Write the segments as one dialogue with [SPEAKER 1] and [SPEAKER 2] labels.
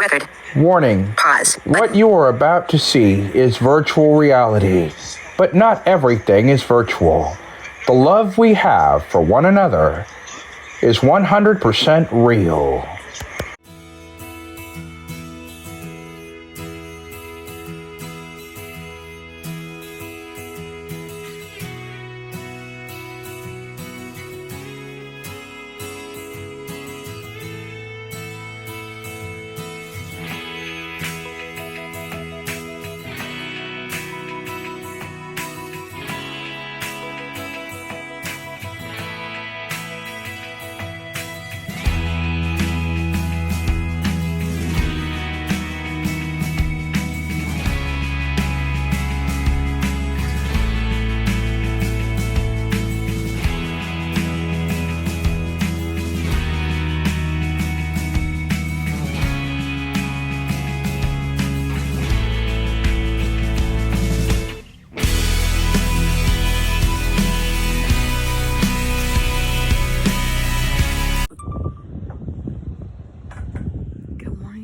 [SPEAKER 1] Record.
[SPEAKER 2] Warning.
[SPEAKER 1] Pause.
[SPEAKER 2] What you are about to see is virtual reality, but not everything is virtual. The love we have for one another is 100% real.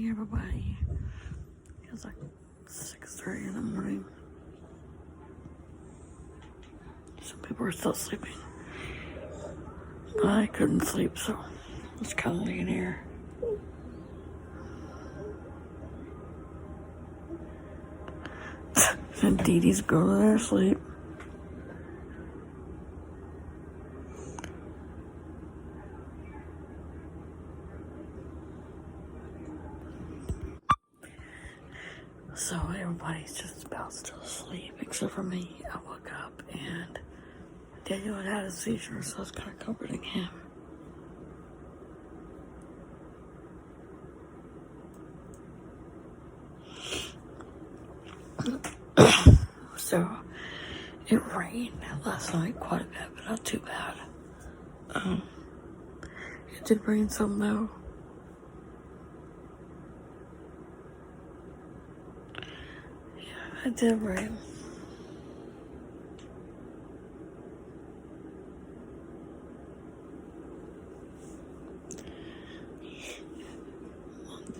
[SPEAKER 3] Everybody. It's like 6:30 in the morning. Some people are still sleeping. I couldn't sleep, so I was kind of laying here. And Dee Dee's going to their sleep. So everybody's just about still asleep, except for me. I woke up and Daniel had had a seizure, so I was kind of comforting him. So it rained last night quite a bit, but not too bad. It did rain some though. It did rain.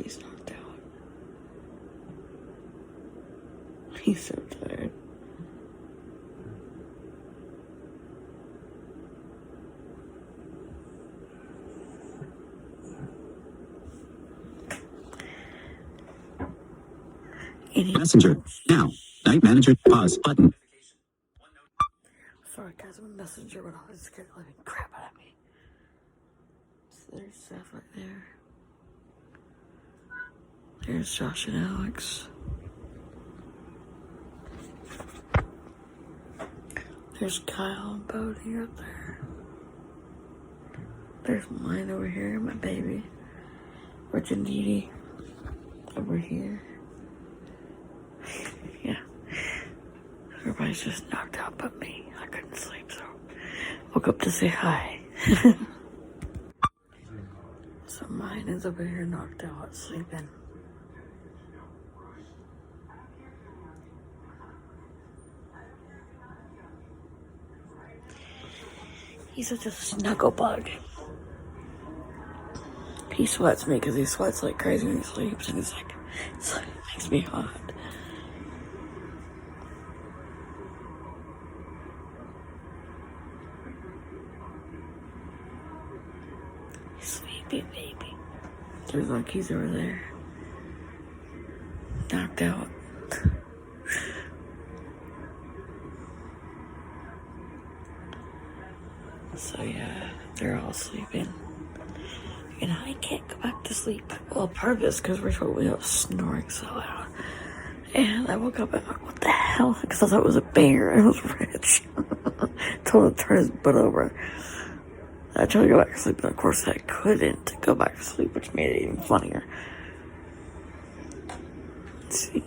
[SPEAKER 3] He's knocked out. He's so tired.
[SPEAKER 4] Messenger. Now. Night manager. Pause. Button.
[SPEAKER 3] Sorry guys, my messenger went off. It scared the living crap out of me. So there's Seth right there. There's Josh and Alex. There's Kyle and Bodie up there. There's mine over here, my baby. Rich and Dee Dee over here. Yeah. Everybody's just knocked out but me. I couldn't sleep, so woke up to say hi. So mine is over here knocked out, sleeping. He's such a snuggle bug. He sweats me because he sweats like crazy when he sleeps, and it's like it makes me hot. Sleepy baby. There's like he's over there. Knocked out. So yeah, they're all sleeping. And I can't go back to sleep. Well, part of it's because Rich woke me up snoring so loud. And I woke up and I'm like, what the hell? Because I thought it was a bear and it was Rich. Told him to turn his butt over. I tried to go back to sleep, but of course I couldn't go back to sleep, which made it even funnier. Let's see.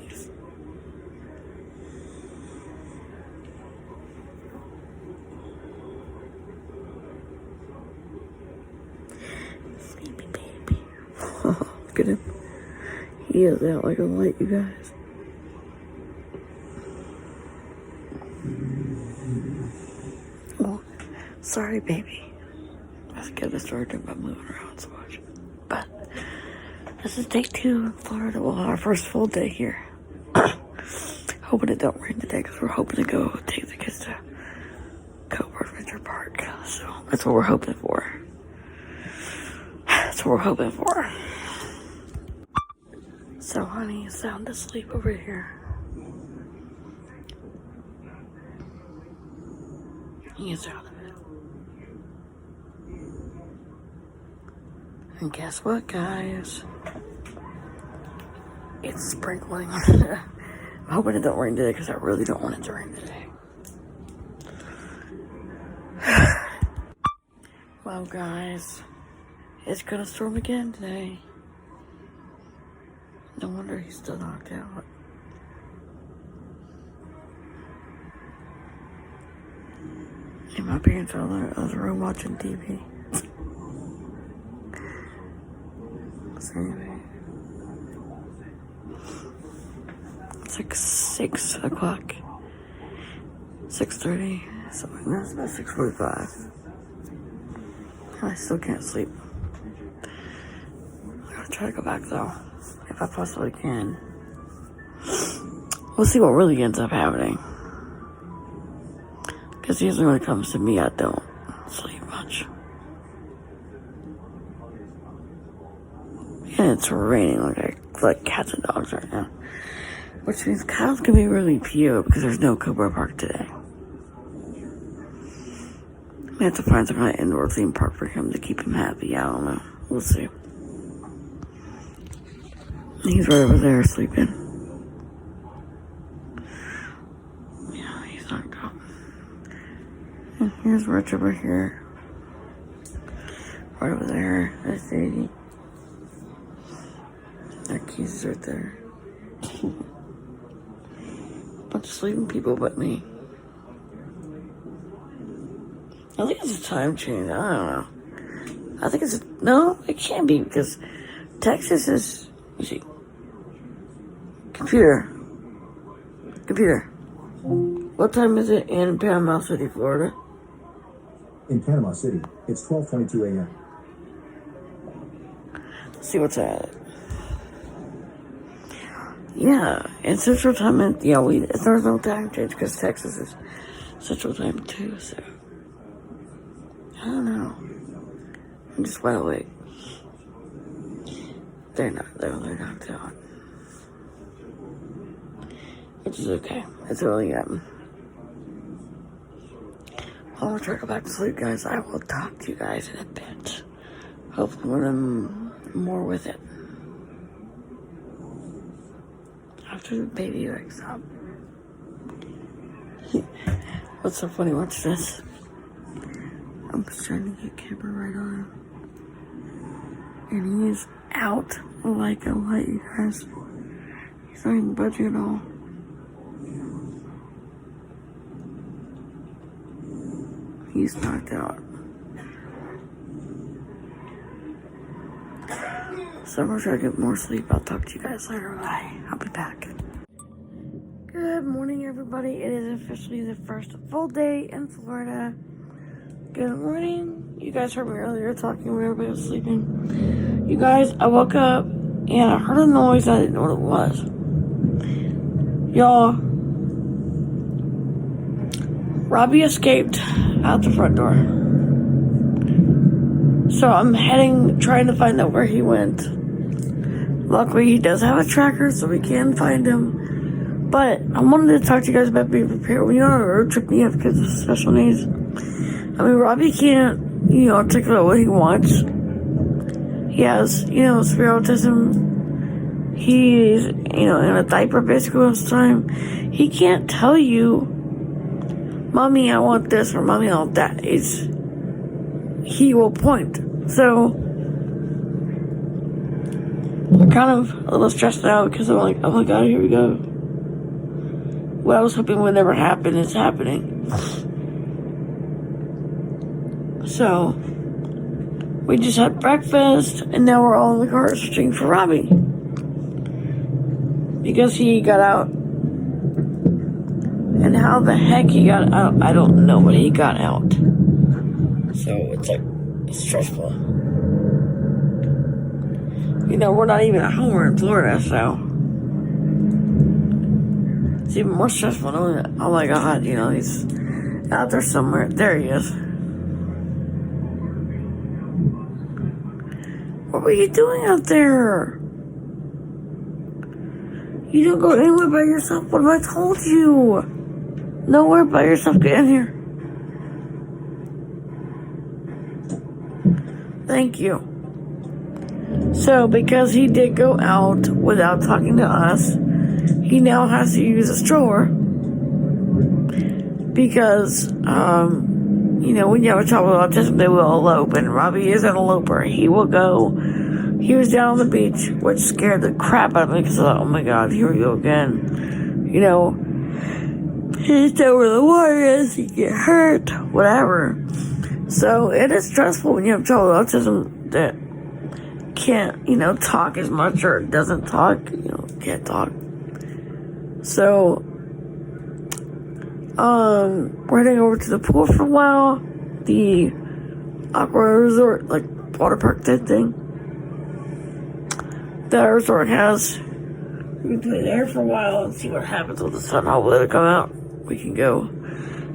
[SPEAKER 3] Sleepy baby. Look at him. He is out like a light, you guys. Oh, sorry, baby. I was getting started by moving around so much. But This is day 2 in Florida. Well, our first full day here. Hoping it don't rain today because we're hoping to go take the kids to Cobra Adventure Park. So that's what we're hoping for. That's what we're hoping for. So honey is sound asleep over here. He is out of it. And guess what, guys? It's sprinkling. I'm hoping it don't rain today because I really don't want it to rain today. Well, guys, it's gonna storm again today. No wonder he's still knocked out. And my parents are in the other room watching TV. So anyway, it's like 6 o'clock. 6:30. Something like that. It's about 6:45. I still can't sleep. I gotta try to go back though, if I possibly can. We'll see what really ends up happening. Because usually when it comes to me, I don't sleep much. And it's raining like cats and dogs right now. Which means Kyle's gonna be really PO because there's no Cobra Park today. We have to find some kind of indoor theme park for him to keep him happy. I don't know. We'll see. He's right over there sleeping. Yeah, he's knocked out. And here's Rich over here. Right over there. That's Sadie. That keys right there. Bunch of sleeping people but me. I think it's a time change. I don't know. I think it's no, it can't be because Texas is. You see, computer. What time is it in Panama City, Florida?
[SPEAKER 1] In Panama City, it's 12:22 a.m.
[SPEAKER 3] Let's see what's at. Yeah, in Central Time. There's no time change because Texas is Central Time too. So. I don't know. I'm just wide awake. They're knocked out. Which is okay. It's early yet. I'll try to go back to sleep, guys. I will talk to you guys in a bit. Hopefully when I'm more with it. After the baby wakes up. What's so funny? Watch this. I'm just trying to get camera right on him. And he is out like a light, you guys. He's not even budging at all. He's knocked out. So I'm gonna try to get more sleep. I'll talk to you guys later. Bye. I'll be back. Good morning, everybody. It is officially the first full day in Florida. Good morning. You guys heard me earlier talking when everybody was sleeping. You guys, I woke up and I heard a noise. I didn't know what it was. Y'all, Robbie escaped out the front door. So I'm trying to find out where he went. Luckily, he does have a tracker, so we can find him. But I wanted to talk to you guys about being prepared. When you're on a road trip and you have kids with special needs, I mean, Robbie can't, articulate what he wants. He has, severe autism. He's, in a diaper basically most of the time. He can't tell you, Mommy, I want this, or Mommy, I want that. He will point. So, I'm kind of a little stressed out because I'm like, oh my God, here we go. What I was hoping would never happen is happening. So, we just had breakfast, and now we're all in the car searching for Robbie. Because he got out. And how the heck he got out, I don't know, but he got out. So, it's stressful. we're not even at home. We're in Florida, so it's even more stressful knowing that, oh my God, he's out there somewhere. There he is. What were you doing out there? You don't go anywhere by yourself. What have I told you? Nowhere by yourself. Get in here. Thank you. So, because he did go out without talking to us, he now has to use a stroller. Because, when you have a child with autism, they will elope. And Robbie is an eloper. He will go. He was down on the beach, which scared the crap out of me because I thought, oh my God, here we go again. He's down where the water is, he get hurt, whatever. So it is stressful when you have a child with autism that can't, talk as much or doesn't talk, can't talk. So, we're heading over to the pool for a while, the aqua resort, like water park type thing. That resort has. We can play there for a while and see what happens with the sun. Hopefully it'll come out. We can go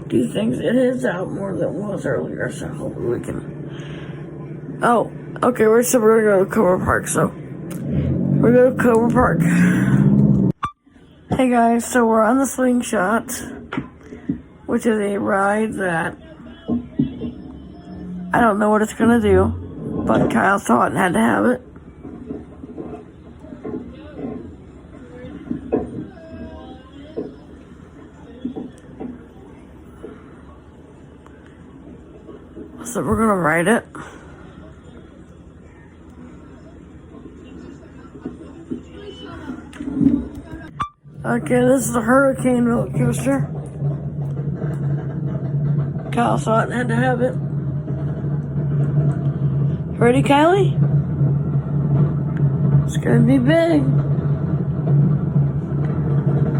[SPEAKER 3] do things. It is out more than it was earlier, so hopefully we can. Oh, okay, we're gonna go to Cobra Park, so we're going to Cobra Park. Hey guys, so we're on the Slingshot, which is a ride that I don't know what it's gonna do, but Kyle saw it and had to have it. So we're gonna ride it. Okay, this is a hurricane roller coaster. Kyle saw it and had to have it. Ready, Kylie? It's gonna be big.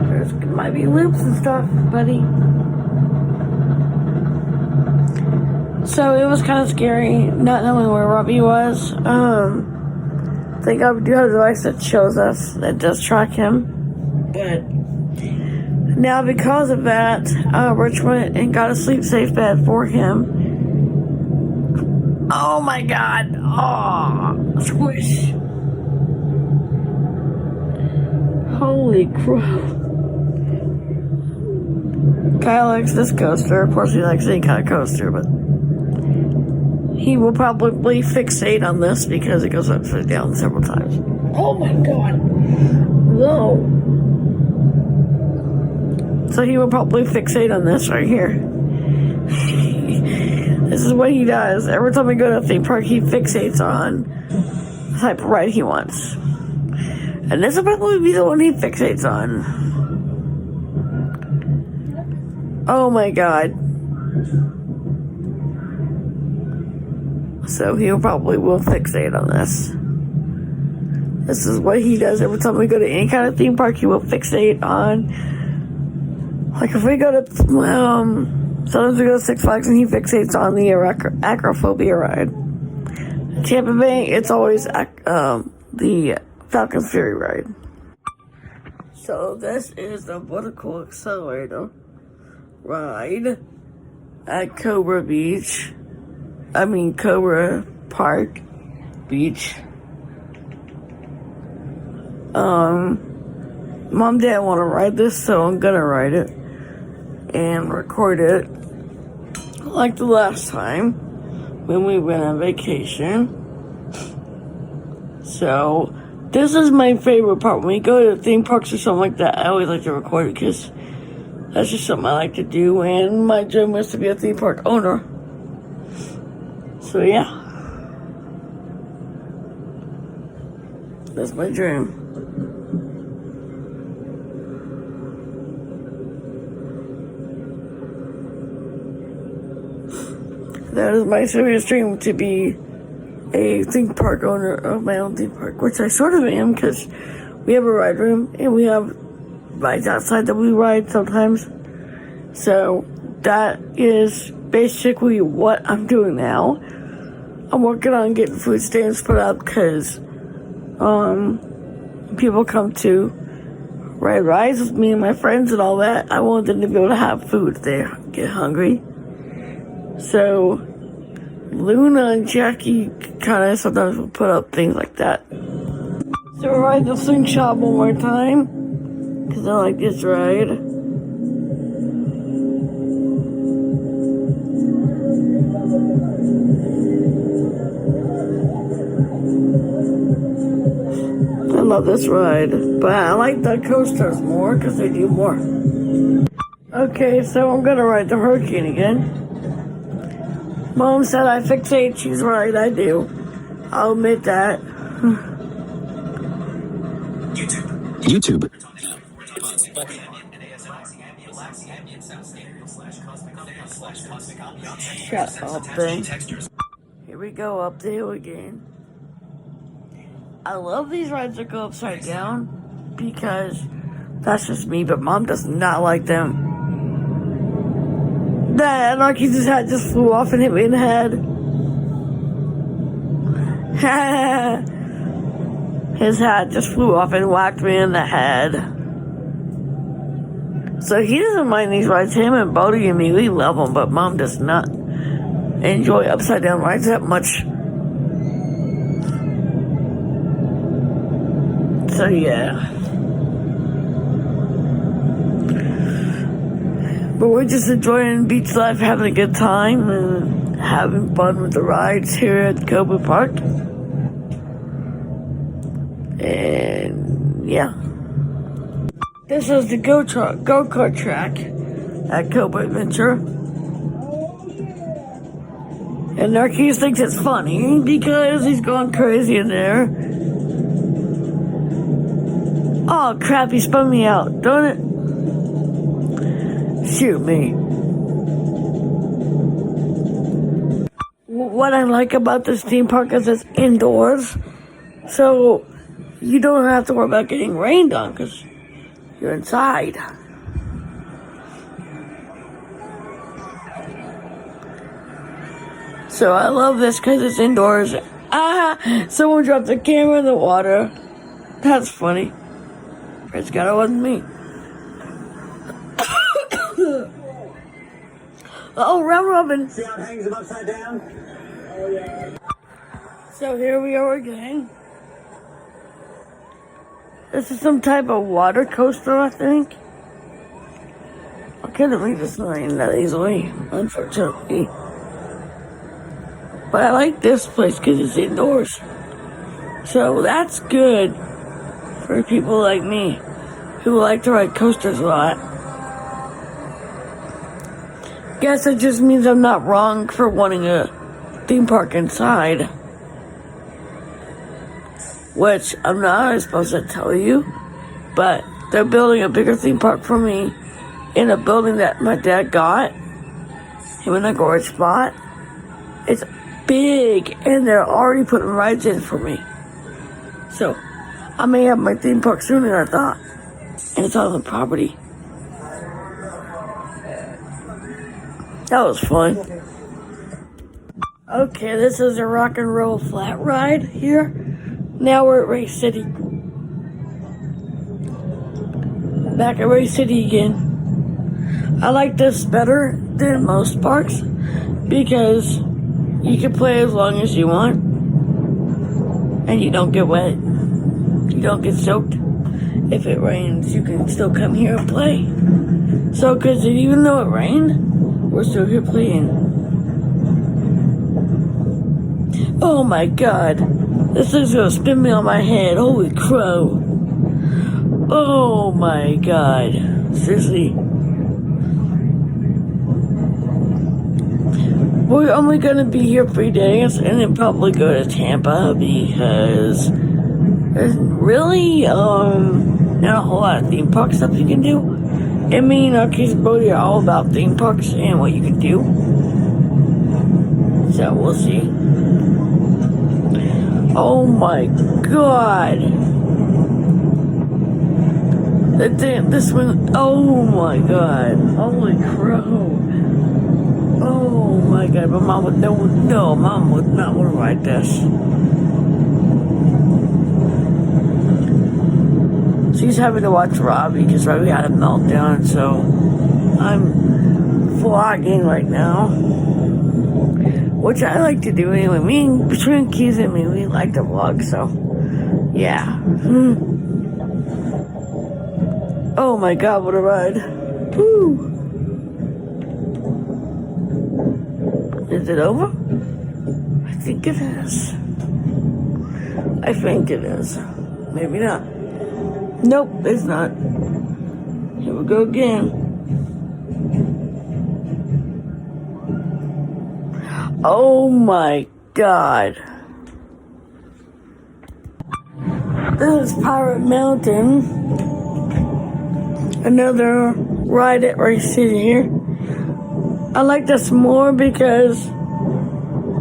[SPEAKER 3] There might be loops and stuff, buddy. So it was kind of scary not knowing where Robbie was. Thank God we do have a device that shows us, that does track him. But now because of that, Rich went and got a sleep safe bed for him. Oh my God. Oh, squish. Holy crap. Kyle likes this coaster. Of course he likes any kind of coaster, but he will probably fixate on this because it goes upside down several times. Oh my God. Whoa. So he will probably fixate on this right here. This is what he does. Every time we go to a theme park, he fixates on the type of ride he wants. And this will probably be the one he fixates on. Oh my God. So he probably will fixate on this. This is what he does every time we go to any kind of theme park. He will fixate on, like if we go to, sometimes we go to Six Flags and he fixates on the acrophobia ride. Tampa Bay, it's always the Falcon's Fury ride. So this is the vertical accelerator ride at Cobra Park Beach. Mom didn't want to ride this, so I'm gonna ride it and record it like the last time when we went on vacation. So this is my favorite part. When we go to theme parks or something like that, I always like to record it because that's just something I like to do, and my dream was to be a theme park owner. So yeah, that's my dream. That is my serious dream, to be a theme park owner of my own theme park, which I sort of am because we have a ride room and we have rides outside that we ride sometimes. So that is basically what I'm doing now. I'm working on getting food stamps put up because people come to ride rides with me and my friends and all that. I want them to be able to have food if they get hungry. So Luna and Jackie kind of sometimes will put up things like that. So we're riding the slingshot one more time because I like this ride. I love this ride, but I like the coasters more because they do more. Okay, so I'm gonna ride the Hurricane again. Mom said I fixate, she's right, I do. I'll admit that.
[SPEAKER 4] YouTube.
[SPEAKER 3] Shut up, thing. Here we go up the hill again. I love these rides that go upside down because that's just me, but Mom does not like them. That Anarchy's hat just flew off and hit me in the head. His hat just flew off and whacked me in the head. So he doesn't mind these rides. Him and Bodie and me, we love them, but Mom does not enjoy upside down rides that much. So yeah. But we're just enjoying beach life, having a good time, and having fun with the rides here at Cobra Park. And yeah. This is the go-kart track at Cobra Adventure. And Narquise thinks it's funny because he's going crazy in there. Oh crap, he spun me out, don't it? Shoot me. What I like about this theme park is it's indoors. So you don't have to worry about getting rained on because you're inside. So I love this because it's indoors. Someone dropped the camera in the water. That's funny. Praise God, it wasn't me. Oh, round robin.
[SPEAKER 1] See how it hangs them upside down? Oh, yeah.
[SPEAKER 3] So here we are again. This is some type of water coaster, I think. I couldn't read the sign that easily, unfortunately. But I like this place because it's indoors. So that's good for people like me who like to ride coasters a lot. Guess it just means I'm not wrong for wanting a theme park inside. Which I'm not supposed to tell you, but they're building a bigger theme park for me in a building that my dad got. Him and a gorge spot. It's big, and they're already putting rides in for me. So I may have my theme park sooner than I thought, and it's on the property. That was fun. Okay, this is a rock and roll flat ride here. Now we're at Reece City. Back at Reece City again. I like this better than most parks because you can play as long as you want and you don't get wet. You don't get soaked. If it rains, you can still come here and play. So, because even though it rained, we're still here playing. Oh my God. This thing's gonna spin me on my head. Holy crow. Oh my God. Seriously. We're only gonna be here 3 days and then probably go to Tampa because there's really not a whole lot of theme park stuff you can do. And me and our kids Bodie are all about theme parks and what you can do. So we'll see. Oh my God. This one, oh my God. Holy crow. Oh my God, but Mom would, no, Mom would not want to ride this. she's having to watch Robbie because Robbie had a meltdown, so I'm vlogging right now, which I like to do anyway. Between Keys and me, we like to vlog, so yeah. Oh my god, what a ride. Woo! Is it over? I think it is. I think it is. Maybe not. Nope, it's not. Here we go again. Oh my god. This is Pirate Mountain. Another ride at Reece City here. I like this more because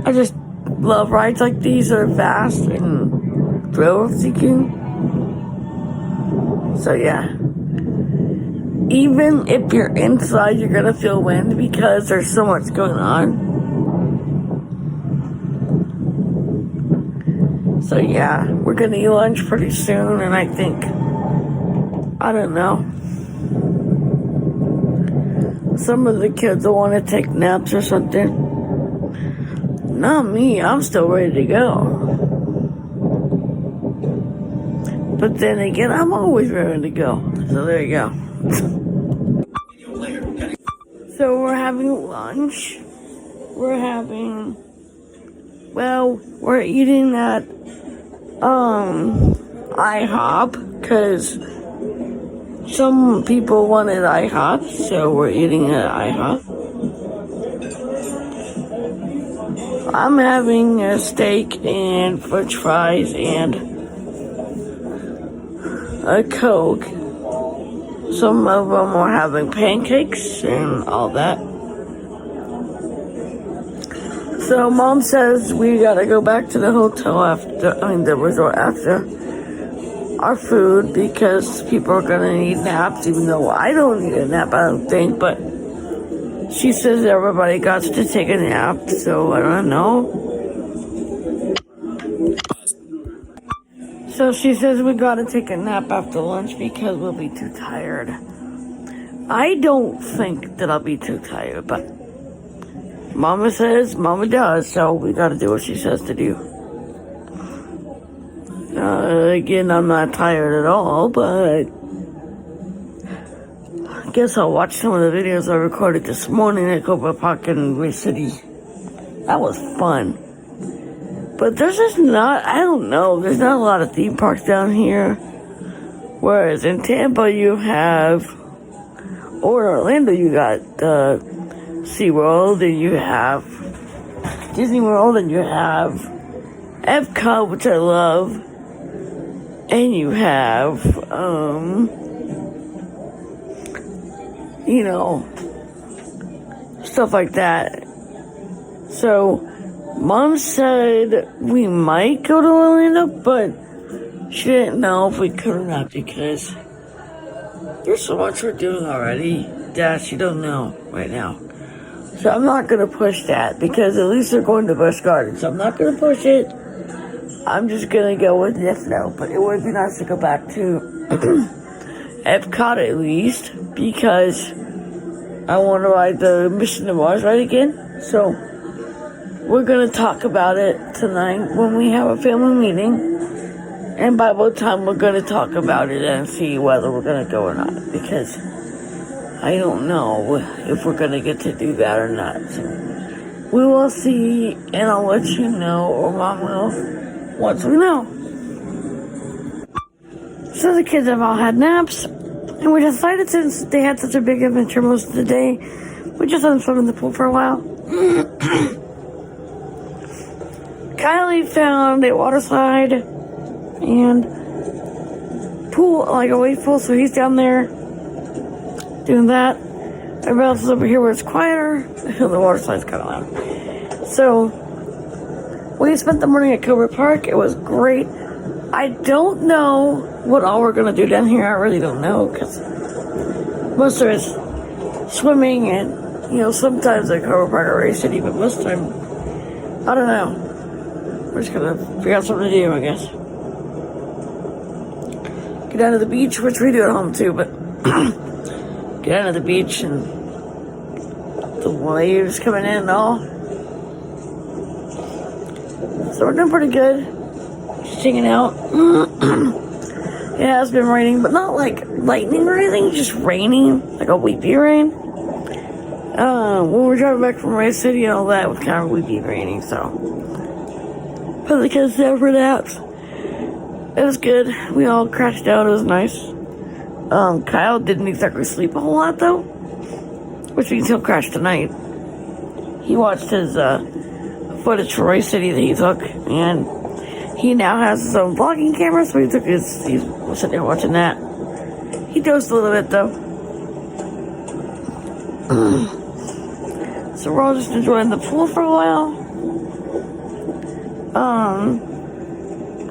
[SPEAKER 3] I just love rides like these that are fast and thrill-seeking. So yeah. Even if you're inside, you're gonna feel wind because there's so much going on. So yeah, we're gonna eat lunch pretty soon, and I think, I don't know, some of the kids will want to take naps or something. Not me, I'm still ready to go. But then again, I'm always ready to go. So there you go. So we're having lunch. We're eating at IHOP because some people wanted IHOP, so we're eating at IHOP. I'm having a steak and french fries and a Coke. Some of them are having pancakes and all that. So Mom says we gotta go back to the hotel the resort after our food because people are gonna need naps, even though I don't need a nap, I don't think, but she says everybody got to take a nap, so I don't know. So she says we gotta take a nap after lunch because we'll be too tired. I don't think that I'll be too tired, but Mama says, Mama does, so we gotta do what she says to do. Again, I'm not tired at all, but I guess I'll watch some of the videos I recorded this morning at Cobra Park in Reece City. That was fun. But there's just not, I don't know, there's not a lot of theme parks down here. Whereas in Tampa you have, or in Orlando you got SeaWorld, and you have Disney World, and you have Epcot, which I love, and you have, stuff like that. So, Mom said we might go to Orlando, but she didn't know if we could or not because there's so much we're doing already that she don't know right now. So I'm not going to push that because at least they're going to Busch Gardens. So I'm not going to push it. I'm just going to go with yes, no. But it would be nice to go back to Epcot at least because I want to ride the Mission to Mars ride again. So we're going to talk about it tonight when we have a family meeting. And by what time we're going to talk about it and see whether we're going to go or not. Because I don't know if we're going to get to do that or not. So we will see, and I'll let you know, or Mom will, once we know. So the kids have all had naps, and we decided since they had such a big adventure most of the day, we just let them swim in the pool for a while. Kylie found a water slide and pool, like a wave pool, so he's down there doing that. Everybody else is over here where it's quieter. The water slide's kind of loud. So, we spent the morning at Cobra Park. It was great. I don't know what all we're going to do down here. I really don't know, because most of it's swimming and, sometimes at Cobra Park or Reece City, but most of the time, I don't know. We're just going to figure out something to do, I guess. get down to the beach, which we do at home too, but get down to the beach and the waves coming in and all. So we're doing pretty good. Just hanging out. It has been raining, but not like lightning or anything, just raining, like a weepy rain. When we were driving back from Reece City and all that, it was kind of weepy raining, so. But the kids there for naps. It was good. We all crashed out. It was nice. Kyle didn't exactly sleep a whole lot, though, which means he'll crash tonight. He watched his footage from Reece City that he took, and he now has his own vlogging camera, so he's sitting there watching that. He dozed a little bit, though. So we're all just enjoying the pool for a while.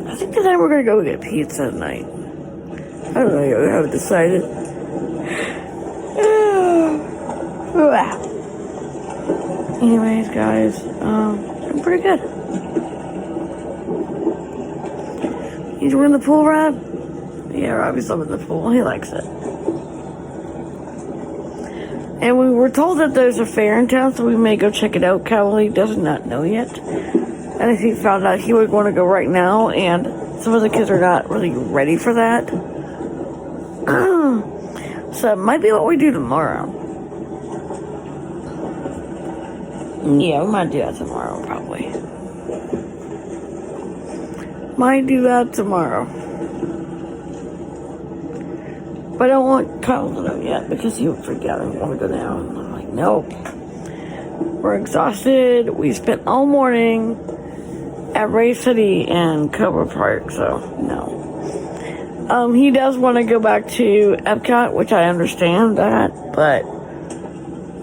[SPEAKER 3] I think tonight we're gonna go get pizza tonight. I don't know yet, we haven't decided. Anyways, guys, I'm pretty good. You enjoying the pool, Rob? Yeah, Robbie's loving the pool. He likes it. And we were told that there's a fair in town, so we may go check it out. Cowley does not know yet. And if he found out, he would want to go right now, and some of the kids are not really ready for that. So it might be what we do tomorrow. Yeah, we might do that tomorrow, probably. Might do that tomorrow. But I don't want Kyle to know yet because he would freak out and want to go down. And I'm like, nope. We're exhausted. We spent all morning at Reece City and Cobra Park, so no. He does want to go back to Epcot, which I understand that, but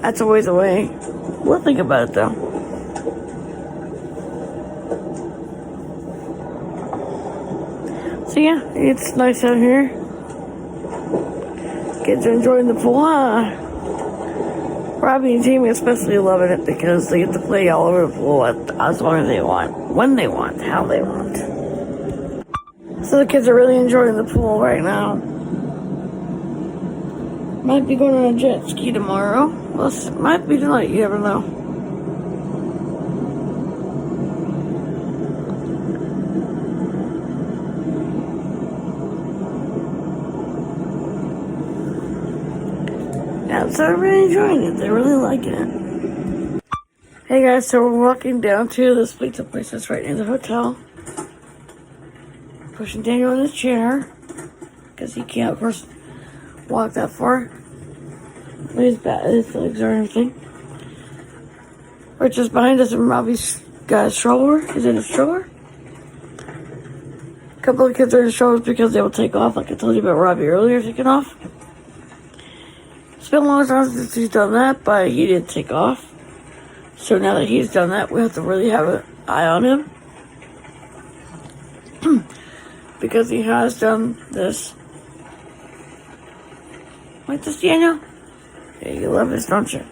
[SPEAKER 3] that's a ways away. We'll think about it though. So yeah, it's nice out here. Kids are enjoying the pool, huh? Robbie and Jamie especially loving it because they get to play all over the pool as long as they want, when they want, how they want. So the kids are really enjoying the pool right now. Might be going on a jet ski tomorrow. Well, it might be tonight, you never know. Yeah, so they're really enjoying it. They're really liking it. Hey guys, so we're walking down to this pizza place that's right near the hotel. Pushing Daniel in his chair because he can't, of course, walk that far with his legs or anything. Rich is behind us, and Robbie's got a stroller. He's in a stroller. A couple of kids are in strollers because they will take off, like I told you about Robbie earlier, taking off. It's been a long time since he's done that, but he did take off. So now that he's done that, we have to really have an eye on him. Because he has done this. Like this, Daniel? Yeah, you love this, don't you?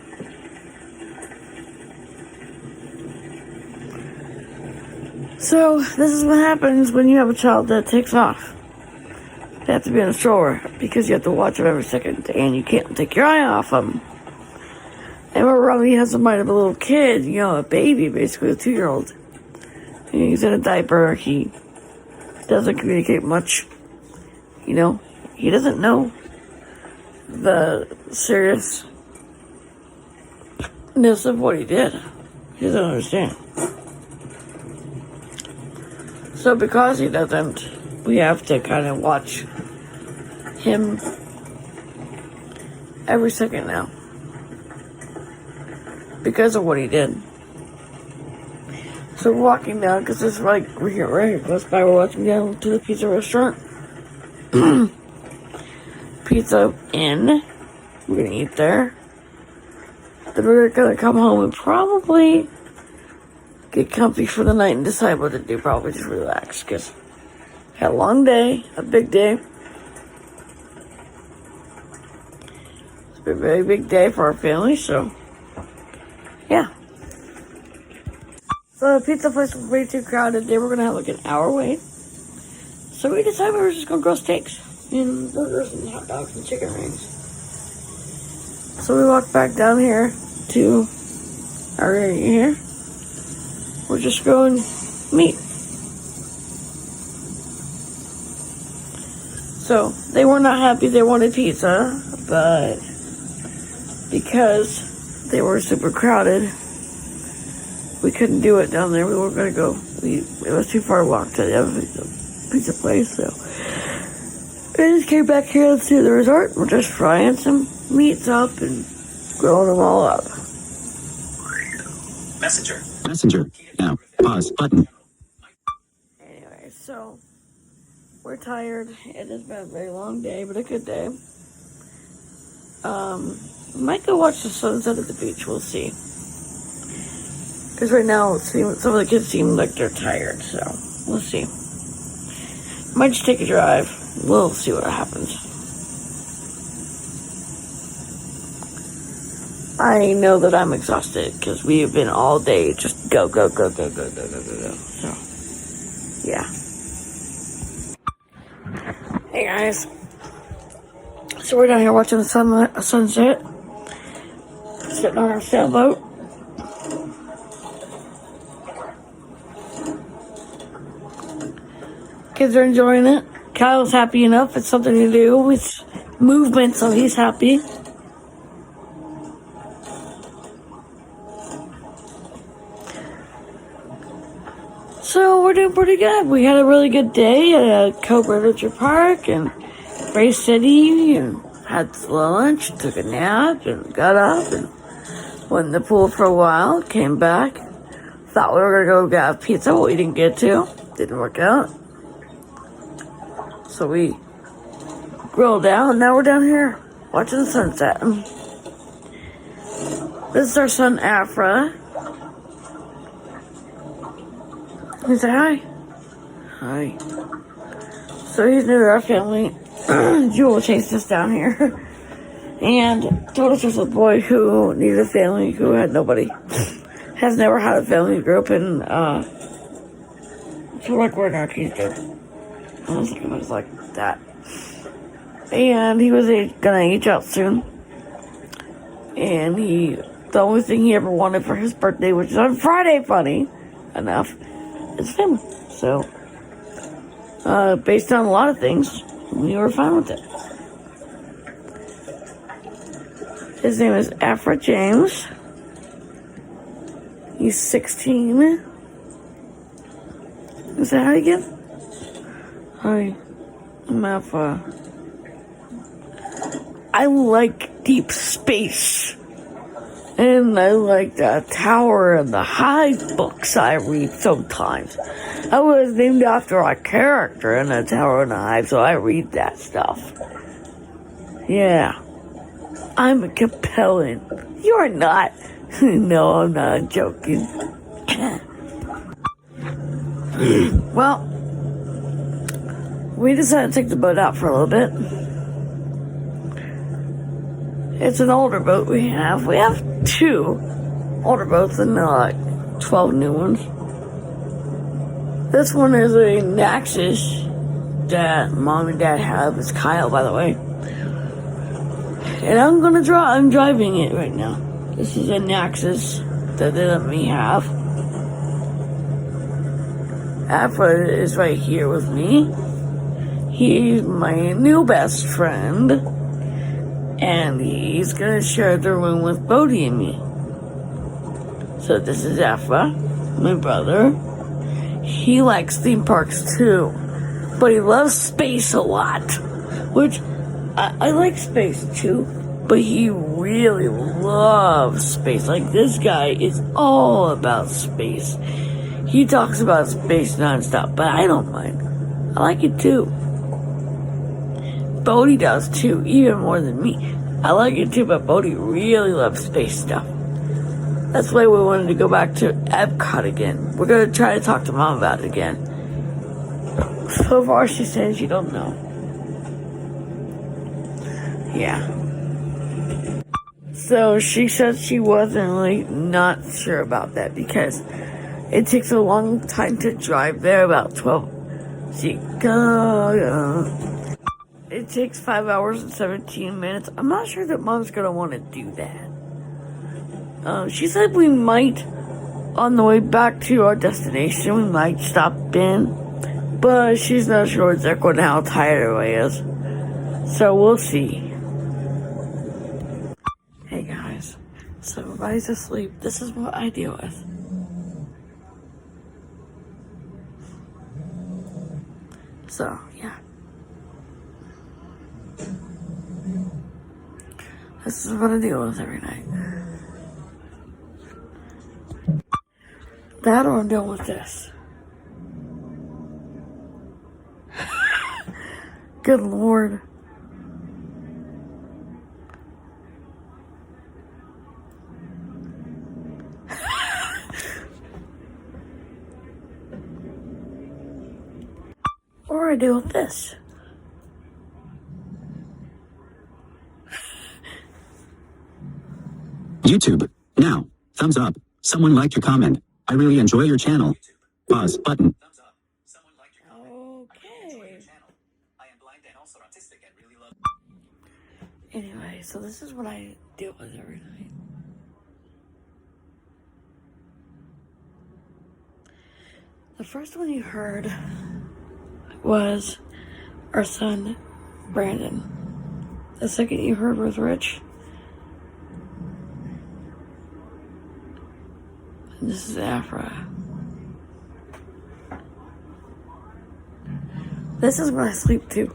[SPEAKER 3] So, this is what happens when you have a child that takes off. They have to be in a stroller because you have to watch them every second and you can't take your eye off them. And Robbie has the mind of a little kid, you know, a baby, basically, a 2-year-old. And he's in a diaper, he doesn't communicate much. You know, he doesn't know the seriousness of what he did. He doesn't understand. So because he doesn't, we have to kind of watch him every second now. Because of what he did. So we're walking down, because it's like, we're here right here close by, we're walking down to the pizza restaurant. Pizza Inn. We're gonna eat there. Then we're gonna come home and probably get comfy for the night and decide what to do. Probably just relax, because had a long day, a big day. It's been a very big day for our family, so yeah. So the pizza place was way too crowded. They were gonna have like an hour wait. So we decided we were just gonna grill steaks. and burgers and hot dogs and chicken wings. So we walked back down here to our area here. We're just going meat. So they were not happy. They wanted pizza, but because they were super crowded, we couldn't do it down there. We weren't going to go. It was too far to walk to the other pizza place, so we just came back here to the resort. We're just frying some meats up and grilling them all up.
[SPEAKER 4] Messenger. Now, pause button.
[SPEAKER 3] Anyway, so we're tired. It has been a very long day, but a good day. We might go watch the sunset at the beach. We'll see. Because right now, some of the kids seem like they're tired, so we'll see. Might just take a drive. We'll see what happens. I know that I'm exhausted because we have been all day just go. So, yeah. Hey guys. So we're down here watching the sunset. Sitting on our sailboat. Kids are enjoying it. Kyle's happy enough. It's something to do. It's movement, so he's happy. So we're doing pretty good. We had a really good day at Cobra Adventure Park and Reece City and had lunch, took a nap, and got up and went in the pool for a while, came back. Thought we were going to go get pizza, but we didn't get to. Didn't work out. So we grilled out, and now we're down here watching the sunset. This is our son, Afra. He said hi. Hi. So he's new to our family. Jewel chased us down here and told us there's a boy who needed a family, who had nobody. Has never had a family. Grew up in, so like where Narkies did. I was thinking it was like that. And he was gonna age out soon. And the only thing he ever wanted for his birthday, which is on Friday, funny enough, is family. So, based on a lot of things, we were fine with it. His name is Afra James. He's 16. Is that how you get? Hi, I'm Afra. I like deep space. And I like the Tower and the Hive books I read sometimes. I was named after a character in the Tower and the Hive, so I read that stuff. Yeah. I'm compelling. You're not. No, I'm not joking. Well, we decided to take the boat out for a little bit. It's an older boat we have. We have 2 older boats and 12 new ones. This one is a Naxos that Mom and Dad have. It's Kyle, by the way. And I'm driving it right now. This is a Naxos that they let me have. Afra is right here with me. He's my new best friend. And he's gonna share the room with Bodhi and me. So this is Afra, my brother. He likes theme parks too, but he loves space a lot. Which, I like space too, but he really loves space. Like, this guy is all about space. He talks about space nonstop, but I don't mind. I like it too. Bodhi does too, even more than me. I like it too, but Bodhi really loves space stuff. That's why we wanted to go back to Epcot again. We're going to try to talk to Mom about it again. So far, she says she don't know. Yeah. So she said she wasn't really not sure about that because it takes a long time to drive there, about 12. It it takes 5 hours and 17 minutes. I'm not sure that Mom's gonna want to do that. She said we might, on the way back to our destination, we might stop in, but she's not sure exactly how tired everybody is. So we'll see. Hey guys, so everybody's asleep. This is what I deal with. So, yeah. This is what I deal with every night. That or I'm dealing with this. Good Lord. Or I deal with this.
[SPEAKER 4] YouTube. Now. Thumbs up. Someone liked your comment. I really enjoy your channel. Pause button.
[SPEAKER 1] Thumbs up. Someone liked your comment.
[SPEAKER 3] Okay.
[SPEAKER 1] Enjoy your channel. I am blind and also autistic and really love.
[SPEAKER 3] Anyway, so this is what I deal with every night. The first one you heard was our son, Brandon. The second you heard was Rich. And this is Afra. This is when I sleep too.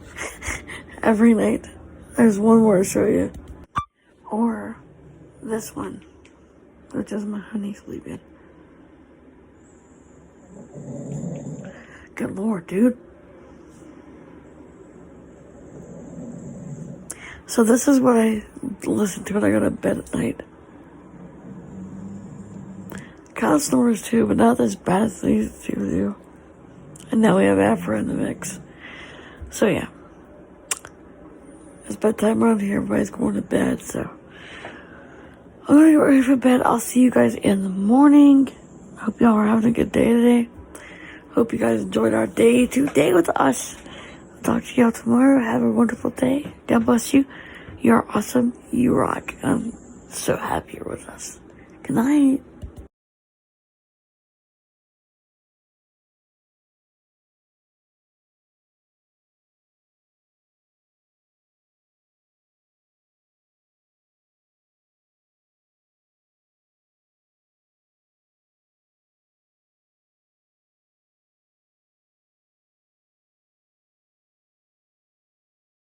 [SPEAKER 3] Every night. There's one more to show you. Or this one, which is my honey sleeping. Good Lord, dude. So this is what I listen to when I go to bed at night. Kind of snores too, but not as bad as they used to do. And now we have Afra in the mix. So yeah. It's bedtime around here. Everybody's going to bed, so I'm gonna get ready for bed. I'll see you guys in the morning. Hope y'all are having a good day today. Hope you guys enjoyed our day today with us. I'll talk to y'all tomorrow. Have a wonderful day. God bless you. You're awesome. You rock. I'm so happy you're with us. Good night.